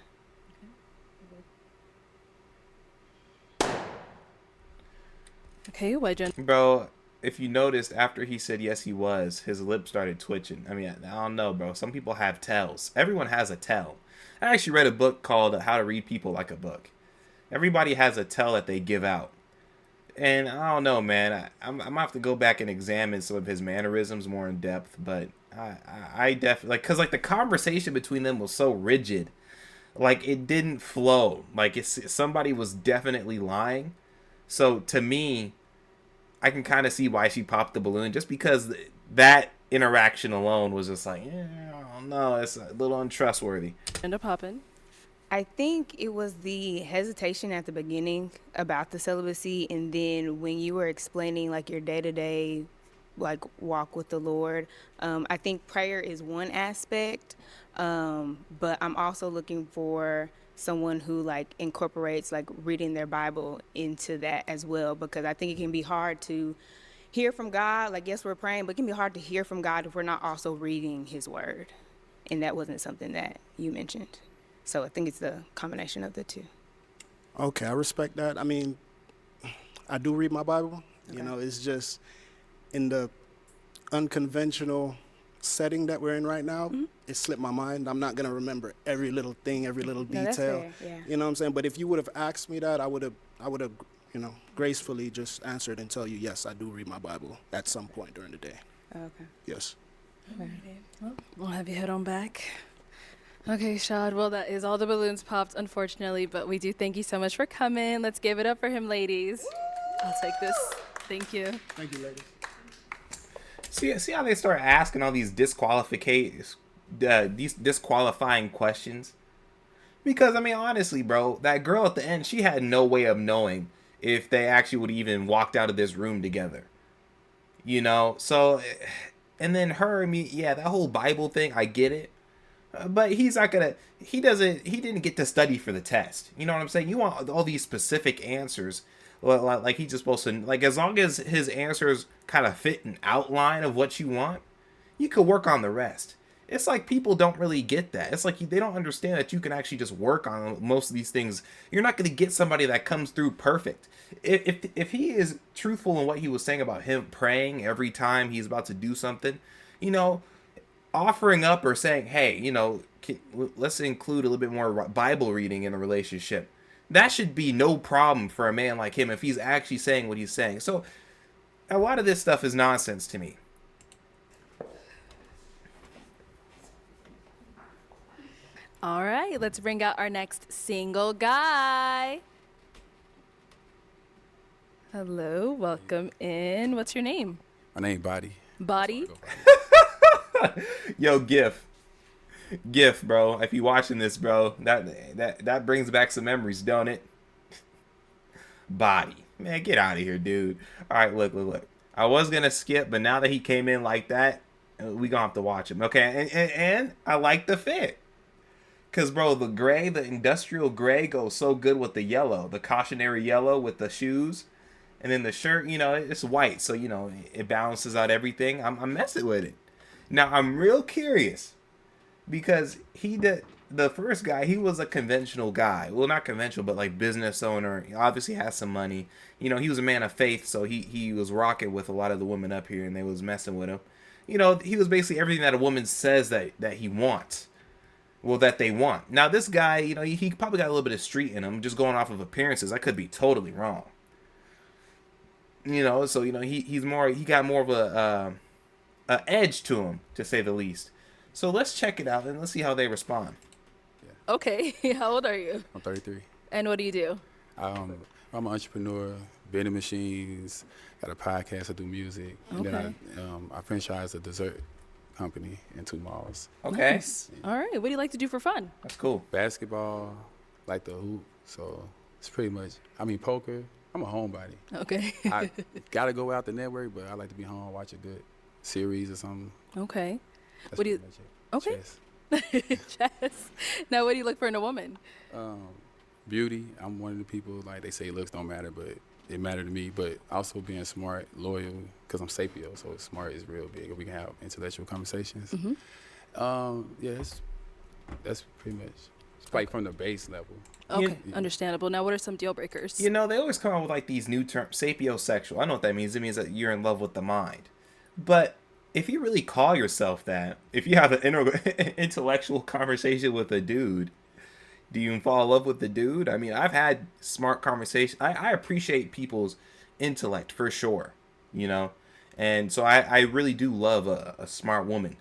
Okay, why, Jen? Bro, if you noticed, after he said yes, he was, his lips started twitching. I mean, I don't know, bro. Some people have tells. Everyone has a tell. I actually read a book called How to Read People Like a Book. Everybody has a tell that they give out. And I don't know, man. I'm gonna have to go back and examine some of his mannerisms more in depth. But I definitely, like, cause like the conversation between them was so rigid, like it didn't flow. Like somebody was definitely lying. So to me, I can kind of see why she popped the balloon, just because that interaction alone was just like, I don't know, it's a little untrustworthy. End up popping. I think it was the hesitation at the beginning about the celibacy, and then when you were explaining like your day-to-day like walk with the Lord, I think prayer is one aspect, but I'm also looking for someone who like incorporates like reading their Bible into that as well, because I think it can be hard to hear from God. Like, yes, we're praying, but it can be hard to hear from God if we're not also reading his word, and that wasn't something that you mentioned. So I think it's the combination of the two. Okay, I respect that. I mean, I do read my Bible. Okay. You know, it's just in the unconventional setting that we're in right now, it slipped my mind. I'm not going to remember every little thing, every little No, that's detail. fair, yeah. You know what I'm saying? But if you would have asked me that, I would have, gracefully just answered and tell you, yes, I do read my Bible at some point during the day. Okay. Yes. Well, we'll have you head on back. Okay, Shad. Well, that is all the balloons popped, unfortunately, but we do thank you so much for coming. Let's give it up for him, ladies. I'll take this. Thank you. Thank you, ladies. See how they start asking all these disqualifying questions? Because, I mean, honestly, bro, that girl at the end, she had no way of knowing if they actually would even walked out of this room together. You know? So, and then her, I mean, yeah, that whole Bible thing, I get it. But he's not gonna, he didn't get to study for the test. You know what I'm saying? You want all these specific answers. Like he's just supposed to, like, as long as his answers kind of fit an outline of what you want, you could work on the rest. It's like people don't really get that. It's like they don't understand that you can actually just work on most of these things. You're not going to get somebody that comes through perfect. If he is truthful in what he was saying about him praying every time he's about to do something, you know, offering up or saying, hey, you know, let's include a little bit more Bible reading in a relationship. That should be no problem for a man like him if he's actually saying what he's saying. So a lot of this stuff is nonsense to me. All right, let's bring out our next single guy. Hello, welcome in. What's your name? My name Body. Body? Yo, GIF, bro. If you watching this, bro, that brings back some memories, don't it? Body. Man, get out of here, dude. All right, look. I was going to skip, but now that he came in like that, we going to have to watch him. Okay, and I like the fit. Because, bro, the gray, the industrial gray goes so good with the yellow. The cautionary yellow with the shoes. And then the shirt, you know, it's white. So, you know, it balances out everything. I'm messing with it. Now, I'm real curious. Because the first guy, he was a conventional guy. Well, not conventional, but like business owner. He obviously has some money. You know, he was a man of faith. So he was rocking with a lot of the women up here. And they was messing with him. You know, he was basically everything that a woman says that he wants. Well, that they want. Now, this guy, you know, he probably got a little bit of street in him, just going off of appearances. I could be totally wrong. You know, so, you know, he got more of a edge to him, to say the least. So let's check it out and let's see how they respond. Yeah. Okay, how old are you? I'm 33. And what do you do? I'm an entrepreneur, vending machines, got a podcast, I do music. And then I franchise a dessert company in 2 malls. Okay. Nice. All right. What do you like to do for fun? That's cool. Basketball, like the hoop. So it's pretty much, poker. I'm a homebody. Okay. I got to go out the network, but I like to be home, watch a good series or something. Okay. That's what do you? Okay. Chess. Now, what do you look for in a woman? Beauty. I'm one of the people, like they say looks don't matter, but it mattered to me. But also being smart, loyal, because I'm sapio, so smart is real big. We can have intellectual conversations. Yeah, that's pretty much. It's like from the base level. Okay, understandable. Now, what are some deal breakers? You know, they always come out with like these new terms, sapiosexual. I know what that means. It means that you're in love with the mind. But if you really call yourself that, if you have an intellectual conversation with a dude, do you fall in love with the dude? I mean, I've had smart conversations. I appreciate people's intellect for sure, you know? And so I really do love a smart woman.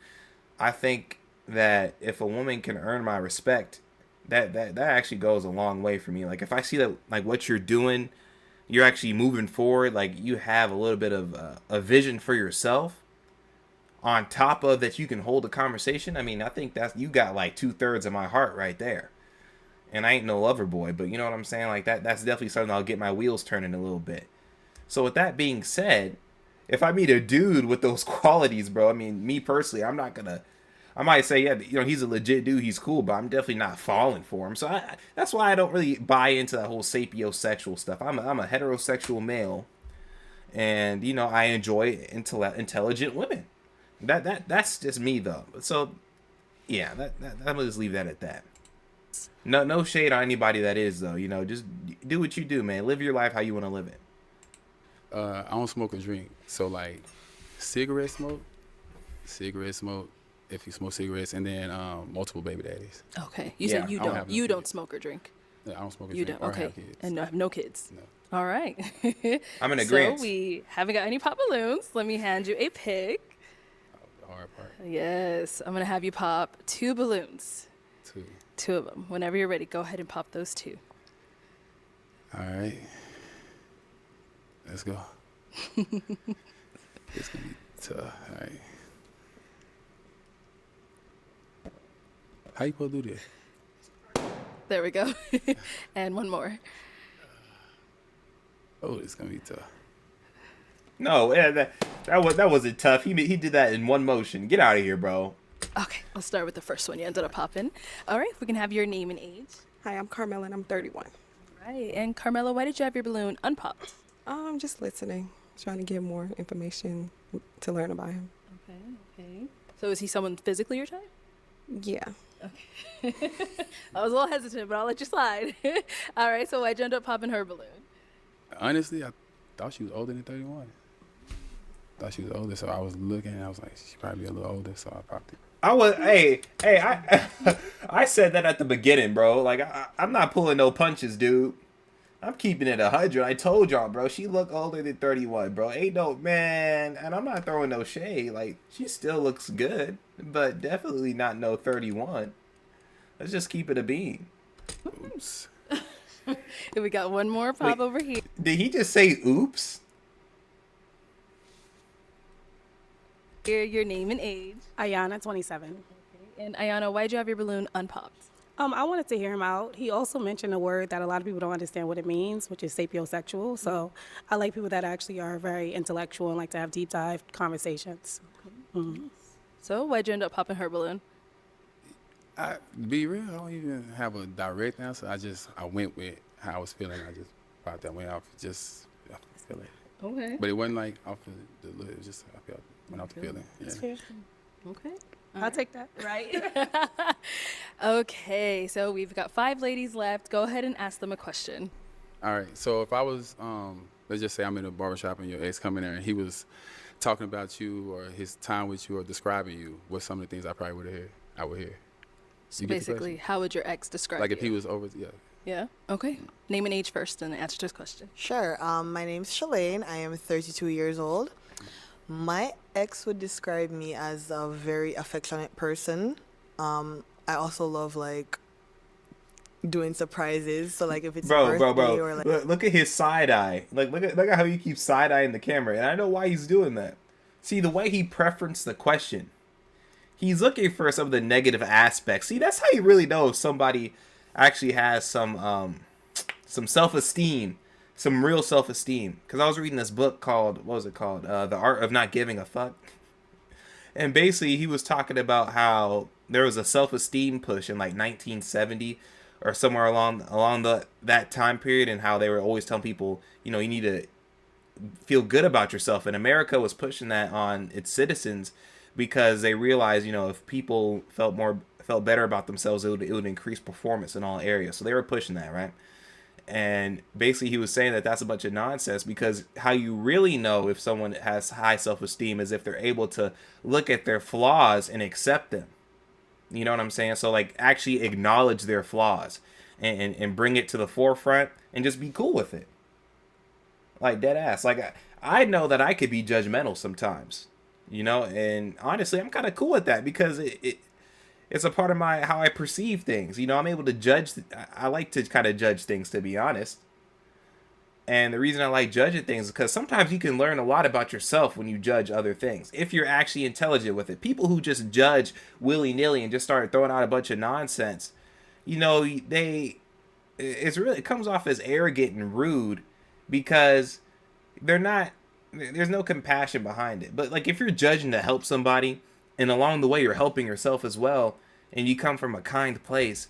I think that if a woman can earn my respect, that actually goes a long way for me. Like if I see that like what you're doing, you're actually moving forward, like you have a little bit of a vision for yourself on top of that you can hold a conversation. I mean, I think you got like 2/3 of my heart right there. And I ain't no lover boy, but you know what I'm saying? Like that's definitely something that'll get my wheels turning a little bit. So with that being said, if I meet a dude with those qualities, bro, I mean, me personally, I might say, yeah, you know, he's a legit dude, he's cool, but I'm definitely not falling for him. So that's why I don't really buy into that whole sapiosexual stuff. I'm a heterosexual male, and you know, I enjoy intelligent women. That's just me though. So yeah, I'm gonna just leave that at that. No shade on anybody that is though. You know, just do what you do, man. Live your life how you want to live it. I don't smoke or drink, so like cigarette smoke, cigarette smoke, if you smoke cigarettes, and then multiple baby daddies. Okay. You Yeah, said you I don't don't. have no You don't kids. smoke or drink. Yeah, I don't smoke or You drink don't. or Okay. have kids. And have no kids. No. All right. I'm in So agreement. we haven't got any pop balloons. Let me hand you a pick. The hard part. Yes, I'm gonna have you pop 2 balloons. 2. 2 of them. Whenever you're ready, go ahead and pop those 2. All right. Let's go. It's gonna be tough. All right. How you supposed to do this? There we go. And one more. Oh, it's gonna be tough. No, yeah, that wasn't tough. He did that in one motion. Get out of here, bro. Okay, let's start with the first one. You ended up popping. All right, we can have your name and age. Hi, I'm Carmela and I'm 31. Right, and Carmela, why did you have your balloon unpopped? I'm just listening, trying to get more information to learn about him. Okay. So is he someone physically your type? Yeah. I was a little hesitant, but I'll let you slide. All right, so why'd you end up popping her balloon? Honestly, I thought she was older than 31. Thought she was older, so I was looking and I was like, she probably be a little older, so I popped it. I said that at the beginning, bro. Like, I'm not pulling no punches, dude. I'm keeping it 100. I told y'all, bro. She look older than 31, bro. Ain't no, man. And I'm not throwing no shade. Like, she still looks good, but definitely not no 31. Let's just keep it a bean. Oops. And we got one more pop Wait. over here. Did he just say oops? Your name and age. Ayana, 27. And Ayana, why'd you have your balloon unpopped? I wanted to hear him out. He also mentioned a word that a lot of people don't understand what it means, which is sapiosexual. So I like people that actually are very intellectual and like to have deep dive conversations. So why'd you end up popping her balloon? To be real, I don't even have a direct answer. I went with how I was feeling. I just popped that way off. Just I feel it. Okay. But it wasn't like off the look. It was just I felt went off the feeling. Yeah. Okay. I'll take that. Right. Okay, so we've got 5 ladies left. Go ahead and ask them a question. All right. So if I was, let's just say I'm in a barbershop and your ex come in there and he was talking about you or his time with you or describing you, what's some of the things I probably would hear. So You get the basically, question? how would your ex describe Like you? if he was over, yeah. Yeah. Okay. Name and age first, and then answer this question. Sure. My name's Shalane. I am 32 years old. My ex would describe me as a very affectionate person. I also love like doing surprises. So like if it's a birthday or like Look at his side eye. Like look at how he keeps side eyeing the camera, and I know why he's doing that. See the way he preferenced the question. He's looking for some of the negative aspects. See, that's how you really know if somebody actually has some self-esteem, some real self-esteem. Because I was reading this book called, what was it called? The Art of Not Giving a Fuck. And basically, he was talking about how there was a self-esteem push in like 1970 or somewhere along that time period, and how they were always telling people, you know, you need to feel good about yourself. And America was pushing that on its citizens because they realized, you know, if people felt better about themselves, it would increase performance in all areas. So they were pushing that, right? And basically he was saying that that's a bunch of nonsense, because how you really know if someone has high self-esteem is if they're able to look at their flaws and accept them. You know what I'm saying? So like actually acknowledge their flaws and bring it to the forefront and just be cool with it. Like dead ass. Like I know that I could be judgmental sometimes. You know, and honestly, I'm kind of cool with that because it's a part of how I perceive things. You know, I'm able to judge. I like to kind of judge things, to be honest. And the reason I like judging things is because sometimes you can learn a lot about yourself when you judge other things, if you're actually intelligent with it. People who just judge willy-nilly and just start throwing out a bunch of nonsense, you know, it comes off as arrogant and rude because there's no compassion behind it. But like if you're judging to help somebody and along the way you're helping yourself as well, and you come from a kind place,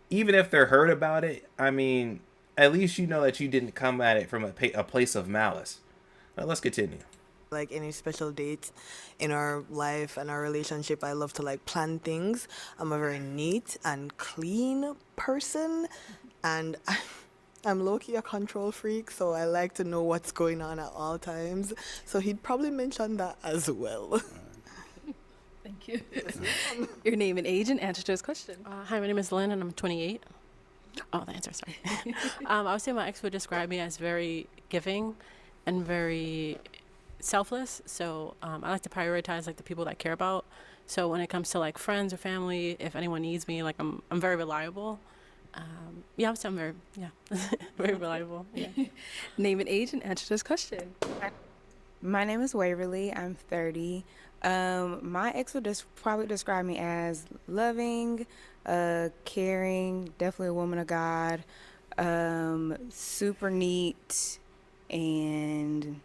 even if they're hurt about it, I mean, at least you know that you didn't come at it from a place of malice. Now, let's continue. like any special dates in our life and our relationship, I love to like plan things. I'm a very neat and clean person, and I'm low-key a control freak, so I like to know what's going on at all times. So he'd probably mention that as well. Thank you. Your name and age and answer to this question. Hi, my name is Lynn, and I'm 28. Oh, the answer, sorry. I would say my ex would describe me as very giving and very selfless. So I like to prioritize like the people that I care about. So when it comes to like friends or family, if anyone needs me, like I'm very reliable. Yeah, I would say I'm very, very reliable. Yeah. Name and age and answer to this question. My name is Waverly. I'm 30. My ex would probably describe me as loving, caring, definitely a woman of God, super neat, and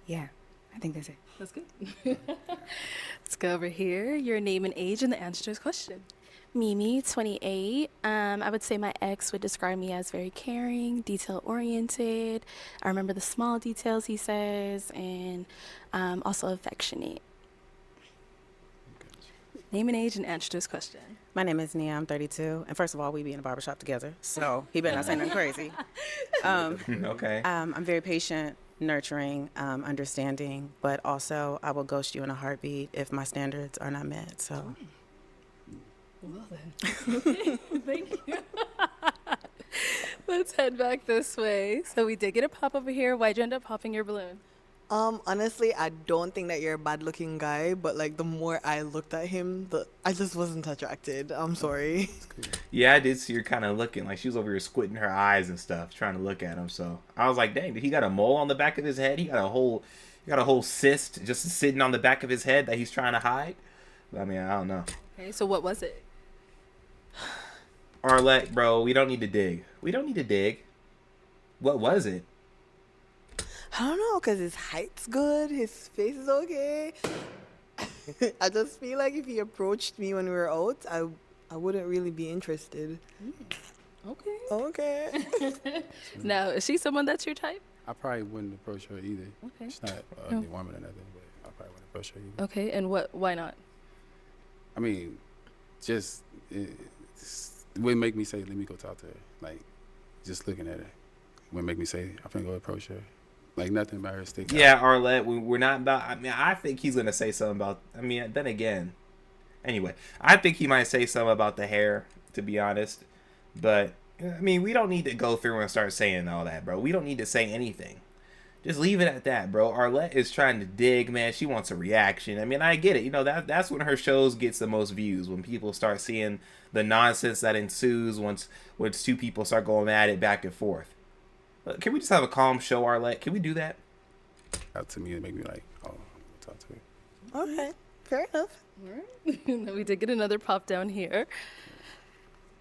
yeah, I think that's it. That's good. Let's go over here. Your name and age and the answer to this question. Mimi, 28. I would say my ex would describe me as very caring, detail oriented. I remember the small details he says, and also affectionate. Name and age and answer to this question. My name is Nia. I'm 32. And first of all, we be in a barbershop together, so he better not say nothing crazy. Okay. I'm very patient, nurturing, understanding, but also I will ghost you in a heartbeat if my standards are not met. So. Well then. Thank you. Let's head back this way. So we did get a pop over here. Why'd you end up popping your balloon? Honestly, I don't think that you're a bad-looking guy, but like the more I looked at him, I just wasn't attracted. I'm sorry. Yeah, I did see her kind of looking like she was over here squinting her eyes and stuff, trying to look at him. So I was like, dang, did he got a mole on the back of his head? He got a whole cyst just sitting on the back of his head that he's trying to hide. I mean, I don't know. Okay, so what was it? Arlette, bro, we don't need to dig. We don't need to dig. What was it? I don't know, because his height's good, his face is okay. I just feel like if he approached me when we were out, I wouldn't really be interested. Okay. Okay. Now, is she someone that's your type? I probably wouldn't approach her either. Okay. She's not an ugly woman or nothing, but I probably wouldn't approach her either. Okay, and why not? I mean, just it wouldn't make me say, let me go talk to her. Like, just looking at her wouldn't make me say, I'm finna go approach her. Like, nothing about her stick out. Yeah, Arlette, we're not about. I mean, I think he's gonna say something about. I mean, then again, anyway, I think he might say something about the hair. To be honest, but I mean, we don't need to go through and start saying all that, bro. We don't need to say anything. Just leave it at that, bro. Arlette is trying to dig, man. She wants a reaction. I mean, I get it. You know, that's when her shows gets the most views, when people start seeing the nonsense that ensues once two people start going at it back and forth. Can we just have a calm show, Arlette? Can we do that? Out to me, it make me like, oh, talk to her. Okay, fair enough. We did get another pop down here.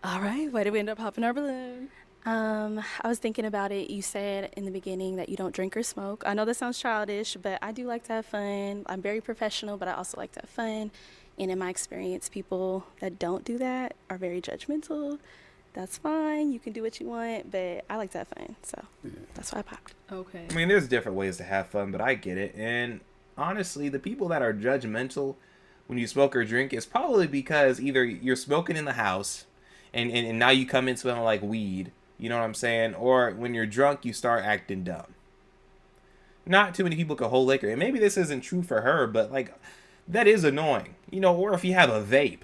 All right, why did we end up popping our balloon? I was thinking about it. You said in the beginning that you don't drink or smoke. I know that sounds childish, but I do like to have fun. I'm very professional, but I also like to have fun. And in my experience, people that don't do that are very judgmental. That's fine. You can do what you want, but I like to have fun. So that's why I popped. Okay. I mean, there's different ways to have fun, but I get it. And honestly, the people that are judgmental when you smoke or drink is probably because either you're smoking in the house and now you come in smelling like weed, you know what I'm saying? Or when you're drunk, you start acting dumb. Not too many people can hold liquor. And maybe this isn't true for her, but like, that is annoying. You know, or if you have a vape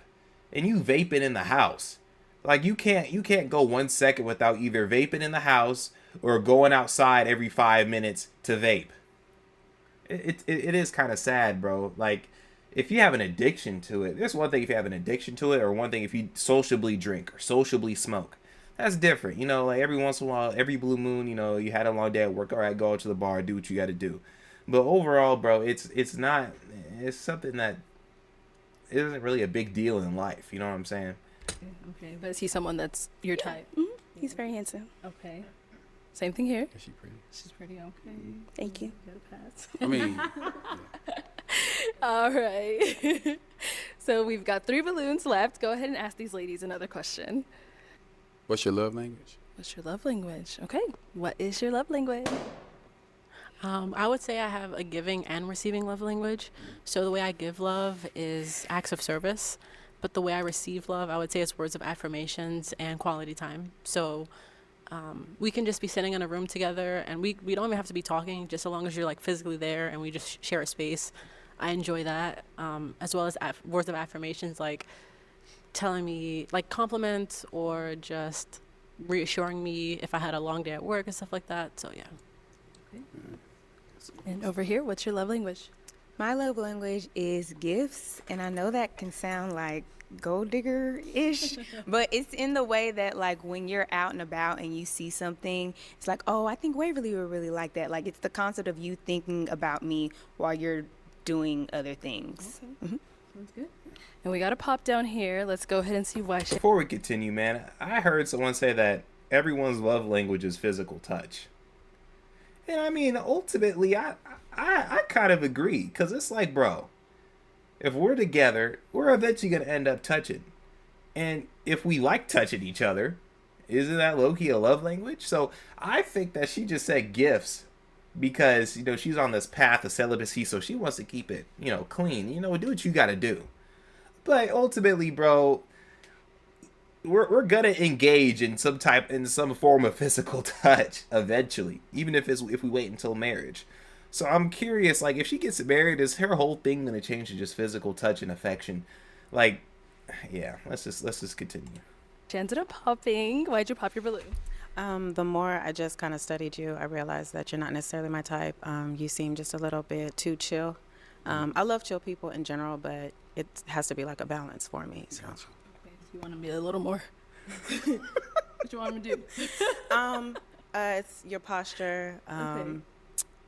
and you vaping in the house. Like, you can't go 1 second without either vaping in the house or going outside every 5 minutes to vape. It is kind of sad, bro. Like, if you have an addiction to it, there's one thing if you have an addiction to it, or one thing if you sociably drink or sociably smoke. That's different. You know, like every once in a while, every blue moon, you know, you had a long day at work. All right, go out to the bar, do what you got to do. But overall, bro, it's something that isn't really a big deal in life. You know what I'm saying? Okay, but is he someone that's your type? Mm-hmm. He's very handsome. Okay. Same thing here. Is she pretty? She's pretty okay. Thank you. Get a pass. I mean, All right. So we've got 3 balloons left. Go ahead and ask these ladies another question. what's your love language? What's your love language? Okay. What is your love language? I would say I have a giving and receiving love language. So the way I give love is acts of service, but the way I receive love, I would say it's words of affirmations and quality time. So we can just be sitting in a room together, and we don't even have to be talking, just as long as you're like physically there and we just share a space. I enjoy that, as well as words of affirmations, like telling me, like compliments or just reassuring me if I had a long day at work and stuff like that. So yeah. And over here, what's your love language? My love language is gifts, and I know that can sound like gold digger-ish, but it's in the way that, like, when you're out and about and you see something, it's like, oh, I think Waverly would really like that. Like, it's the concept of you thinking about me while you're doing other things. Okay. Sounds good. And we got a pop down here. Let's go ahead and see why she... Before we continue, man, I heard someone say that everyone's love language is physical touch. And I mean, ultimately, I kind of agree. Because it's like, bro, if we're together, we're eventually going to end up touching. And if we like touching each other, isn't that low-key a love language? So I think that she just said gifts because, you know, she's on this path of celibacy, so she wants to keep it, you know, clean. You know, do what you got to do. But ultimately, bro, we're gonna engage in some form of physical touch eventually, even if we wait until marriage. So I'm curious, like, if she gets married, is her whole thing gonna change to just physical touch and affection? Like, yeah, let's just continue. She ended up popping. Why'd you pop your balloon? The more I just kind of studied you, I realized that you're not necessarily my type. You seem just a little bit too chill. I love chill people in general, but it has to be like a balance for me. So. Okay, so you want to be a little more... What you want me to do? It's your posture, Okay.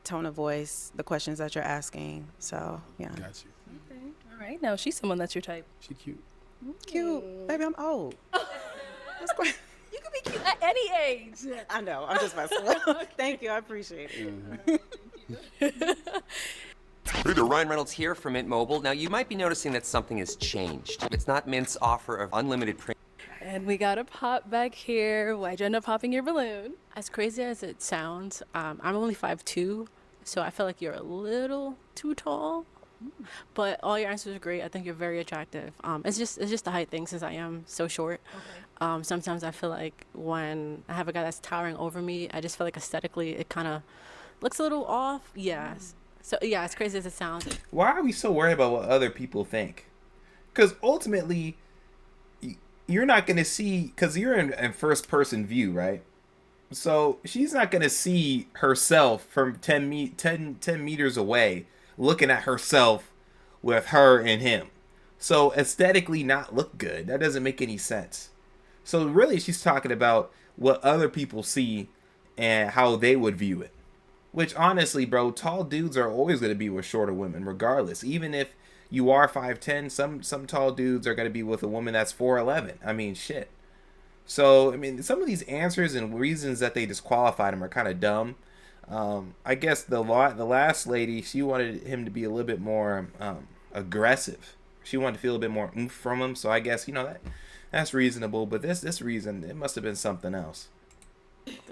tone of voice, the questions that you're asking. So, yeah. Got you. Okay. All right. Now, she's someone that's your type. She cute. Cute. Baby, I'm old. That's quite... You can be cute at any age. I know. I'm just messing with you. Thank you. I appreciate it. Hey there, Ryan Reynolds here from Mint Mobile. Now, you might be noticing that something has changed. It's not Mint's offer of unlimited print. And we got a pop back here. Why'd you end up popping your balloon? As crazy as it sounds, I'm only 5'2", so I feel like you're a little too tall. But all your answers are great. I think you're very attractive. It's just the height thing since I am so short. Okay. Sometimes I feel like when I have a guy that's towering over me, I just feel like aesthetically it kind of looks a little off. Yes. So yeah, as crazy as it sounds. Why are we so worried about what other people think? Because ultimately, you're not going to see, because you're in first person view, right? So she's not going to see herself from 10 meters away looking at herself with her and him. So aesthetically not look good. That doesn't make any sense. So really she's talking about what other people see and how they would view it. Which honestly, bro, tall dudes are always going to be with shorter women regardless. Even if you are 5'10", some tall dudes are going to be with a woman that's 4'11". I mean, shit. So, I mean, some of these answers and reasons that they disqualified him are kind of dumb. I guess the last lady, she wanted him to be a little bit more aggressive. She wanted to feel a bit more oomph from him. So I guess, you know, that's reasonable. But this reason, it must have been something else.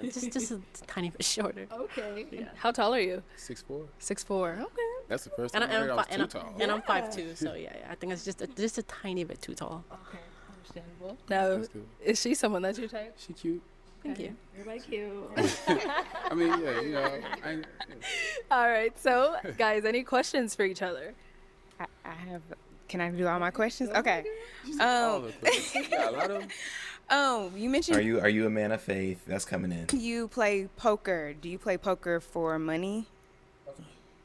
Just a tiny bit shorter. Okay. Yeah. How tall are you? 6'4". 6'4". Okay. That's the first time I heard I was too tall. And I'm 5'2", so yeah, I think it's just a tiny bit too tall. Okay, understandable. Now, is she someone that's your type? She cute. Thank you. Everybody cute. I mean, yeah, you know. All right, so guys, any questions for each other? I have. Can I do all my questions? Okay. All the questions. Yeah, a lot of them. You mentioned. Are you a man of faith? That's coming in. You play poker. Do you play poker for money?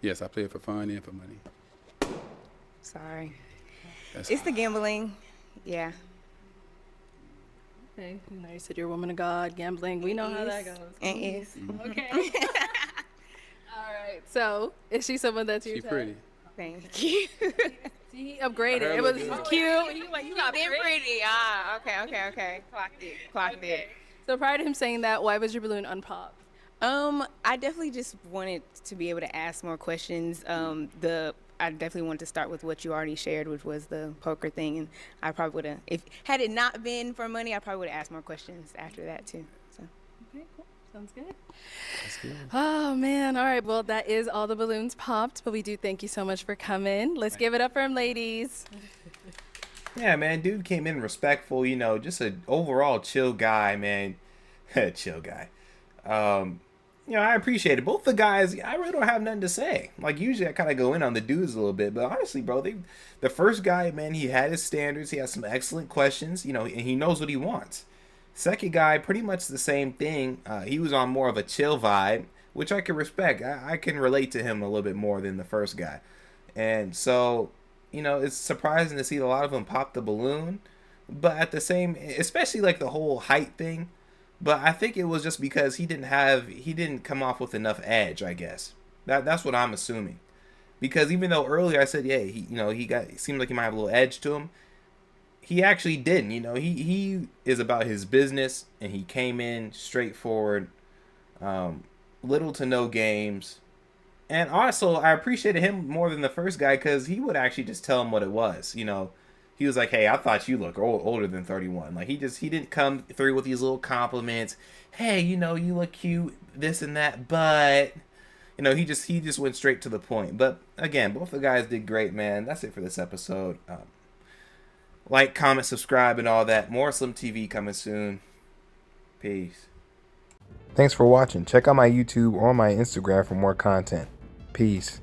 Yes, I play it for fun and for money. Sorry. That's It's the gambling. Yeah. Okay. You know, you said you're a woman of God, gambling. We know how that goes. It is. Okay. All right. So, is she someone that's your She type? pretty. Thank you. See, he upgraded. I It heard was it was cute. You got Been pretty. Ah, okay. Clocked it. So prior to him saying that, why was your balloon unpopped? I definitely just wanted to be able to ask more questions. I definitely wanted to start with what you already shared, which was the poker thing, and I probably would have, had it not been for money, I probably would have asked more questions after that too. So. Okay, cool. Sounds good. That's good. Oh man, all right. Well, that is all the balloons popped, but we do thank you so much for coming. Let's give it up for him, ladies. Yeah, man, dude came in respectful, you know, just an overall chill guy, man. Chill guy. You you know, I appreciate it. Both the guys, I really don't have nothing to say. Like, usually I kind of go in on the dudes a little bit, but honestly, bro, the first guy, man, he had his standards. He has some excellent questions, you know, and he knows what he wants. Second guy, pretty much the same thing. He was on more of a chill vibe, which I can respect. I can relate to him a little bit more than the first guy. And so, you know, it's surprising to see a lot of them pop the balloon. But at the same, especially like the whole height thing. But I think it was just because he didn't come off with enough edge, I guess. That's what I'm assuming. Because even though earlier I said, yeah, he seemed like he might have a little edge to him. He actually didn't, you know. He is about his business, and he came in straightforward, little to no games. And also, I appreciated him more than the first guy because he would actually just tell him what it was, you know. He was like, "Hey, I thought you look older than 31." Like he didn't come through with these little compliments. Hey, you know, you look cute, this and that, but you know, he just went straight to the point. But again, both the guys did great, man. That's it for this episode. Like, comment, subscribe, and all that. More SlimTv coming soon. Peace. Thanks for watching. Check out my YouTube or my Instagram for more content. Peace.